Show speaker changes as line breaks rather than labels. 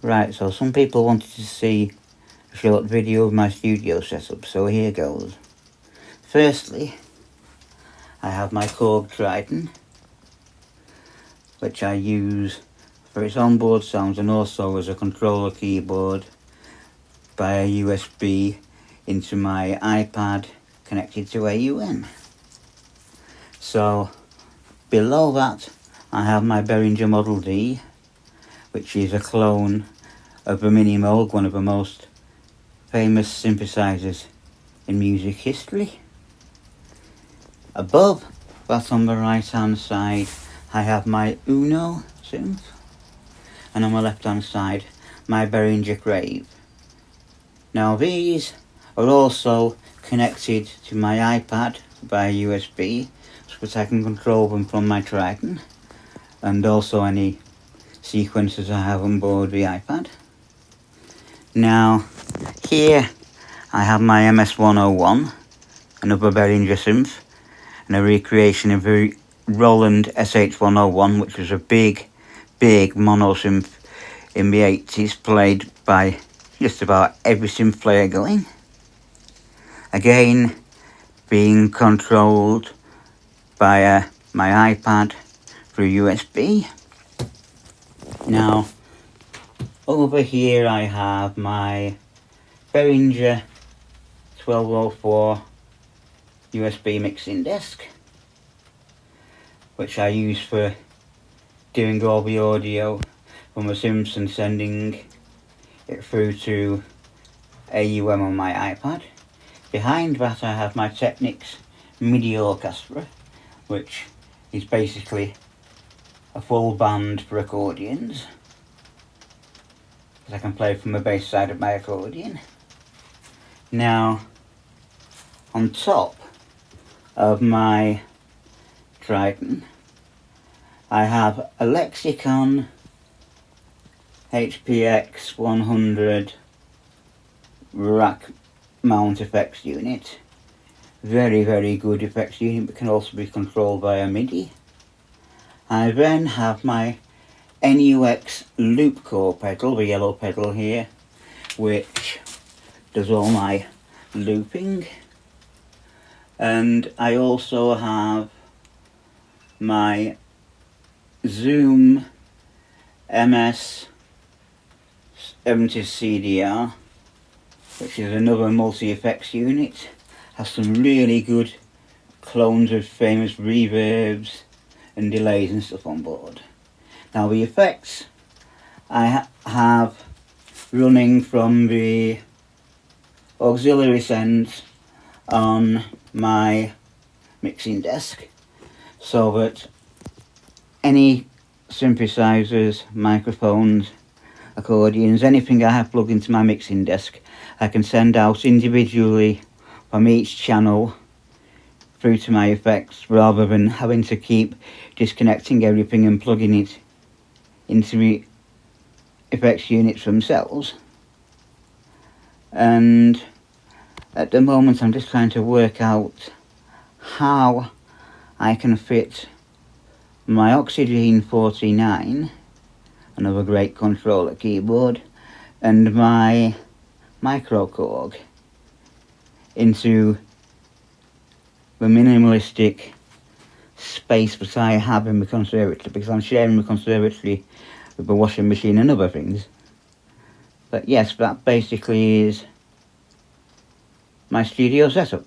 Right, so some people wanted to see a short video of my studio setup, so here goes. Firstly, I have my Korg Triton, which I use for its onboard sounds and also as a controller keyboard via USB into my iPad connected to AUN. So below that I have my Behringer Model D, which is a clone of a Mini Moog, one of the most famous synthesizers in music history. Above that, on the right hand side, I have my Uno synth, and on the left hand side my Behringer Crave. Now these are also connected to my iPad via USB, so that I can control them from my Triton, and also any sequences I have on board the iPad. Now here I have my MS-101, another Behringer synth, and a recreation of the Roland SH-101, which was a big mono synth in the 80s, played by just about every synth player going. Again, being controlled by my iPad through USB. Now, over here I have my Behringer 1204 USB mixing desk, which I use for doing all the audio from the synths and sending it through to AUM on my iPad. Behind that I have my Technics MIDI Orchestra, which is basically a full band for accordions, that I can play from the bass side of my accordion. Now, on top of my Triton, I have a Lexicon HPX 100 rack mount effects unit. Very good effects unit, but can also be controlled via MIDI. I then have my NUX loop core pedal, the yellow pedal here, which does all my looping. And I also have my Zoom MS-70 CDR, which is another multi-effects unit. Has some really good clones of famous reverbs and delays and stuff on board. Now the effects I have running from the auxiliary sends on my mixing desk, so that any synthesizers, microphones, accordions, anything I have plugged into my mixing desk, I can send out individually from each channel through to my effects, rather than having to keep disconnecting everything and plugging it into the effects units themselves. And at the moment I'm just trying to work out how I can fit my Oxygen 49, another great controller keyboard, and my Micro Korg into the minimalistic space that I have in the conservatory, because I'm sharing the conservatory with the washing machine and other things. But yes, that basically is my studio setup.